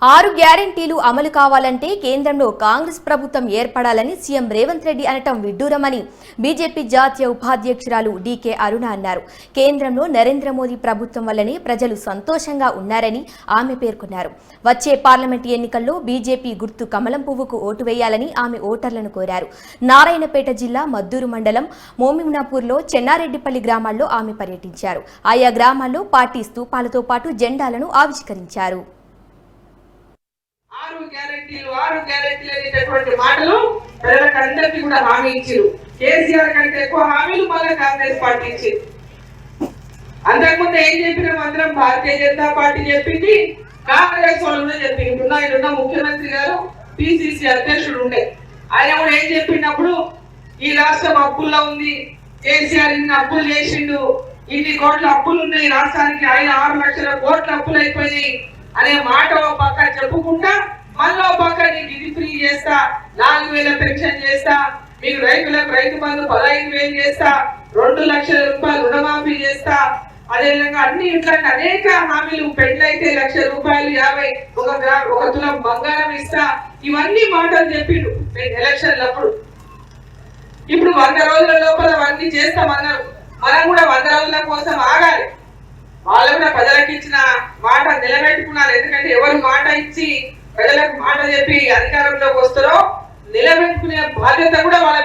6 గ్యారెంటీలు అమలు కావాలంటే కేంద్రంలో కాంగ్రెస్ ప్రభుత్వం ఏర్పడాలని సీఎం రేవంత్ రెడ్డి అనటం విడ్డూరమని బీజేపీ జాతీయ ఉపాధ్యక్షురాలు డీకే అరుణ అన్నారు. కేంద్రంలో నరేంద్ర మోదీ ప్రభుత్వం వల్లనే ప్రజలు సంతోషంగా ఉన్నారని ఆమె పేర్కొన్నారు. వచ్చే పార్లమెంటు ఎన్నికల్లో బీజేపీ గుర్తు కమలం పువ్వుకు ఓటు వేయాలని ఆమె ఓటర్లను కోరారు. నారాయణపేట జిల్లా మద్దూరు మండలం మోమినాపూర్లో చెన్నారెడ్డిపల్లి గ్రామాల్లో ఆమె పర్యటించారు. ఆయా గ్రామాల్లో పార్టీ స్తూపాలతో పాటు జెండాలను ఆవిష్కరించారు. ఆరు గ్యారెంటీలు అనేటటువంటి మాటలు ప్రజలకందరికీ కూడా హామీ ఇచ్చారు. కేసీఆర్ కంటే ఎక్కువ హామీలు మళ్ళీ కాంగ్రెస్ పార్టీ ఇచ్చింది. అంతకుముందు ఏం చెప్పినాం అందరం, భారతీయ జనతా పార్టీ చెప్పింది, కాంగ్రెస్ వాళ్ళు కూడా చెప్పింది. ఆయన ముఖ్యమంత్రి గారు పిసిసి అధ్యక్షుడు ఉండే, ఆయన కూడా ఏం చెప్పినప్పుడు ఈ రాష్ట్రం అప్పుల్లో ఉంది, కేసీఆర్ ఇన్ని అప్పులు చేసిండు, ఇన్ని కోట్ల అప్పులు ఉన్నాయి రాష్ట్రానికి, ఆయన 6 లక్షల కోట్ల అప్పులు అయిపోయినాయి అనే మాట ఒక పక్క చెప్పుకుంటా, మళ్ళీ ఒక పక్క నీకు ఇది ఫ్రీ చేస్తా, 4,000 పెన్షన్ చేస్తా, మీకు రైతులకు రైతు బంధు 15,000 చేస్తా, 2 లక్షల రూపాయలు రుణమాఫీ చేస్తా, అదేవిధంగా అన్ని ఇట్లాంటి అనేక హామీలు, పెళ్ళైతే 1,00,000 రూపాయలు 50 ఒక తులం బంగారం ఇస్తా, ఇవన్నీ మాటలు చెప్పిండు ఎలక్షన్లప్పుడు. ఇప్పుడు 100 రోజుల లోపల అవన్నీ చేస్తామన్నారు. మనం కూడా 100 రోజుల కోసం ఆగాలి. వాళ్ళు కూడా ప్రజలకు ఇచ్చిన మాట నిలబెట్టుకున్నారు. ఎందుకంటే ఎవరు మాట ఇచ్చి ప్రజలకు మాట చెప్పి అధికారంలోకి వస్తారో నిలబెట్టుకునే బాధ్యత కూడా వాళ్ళ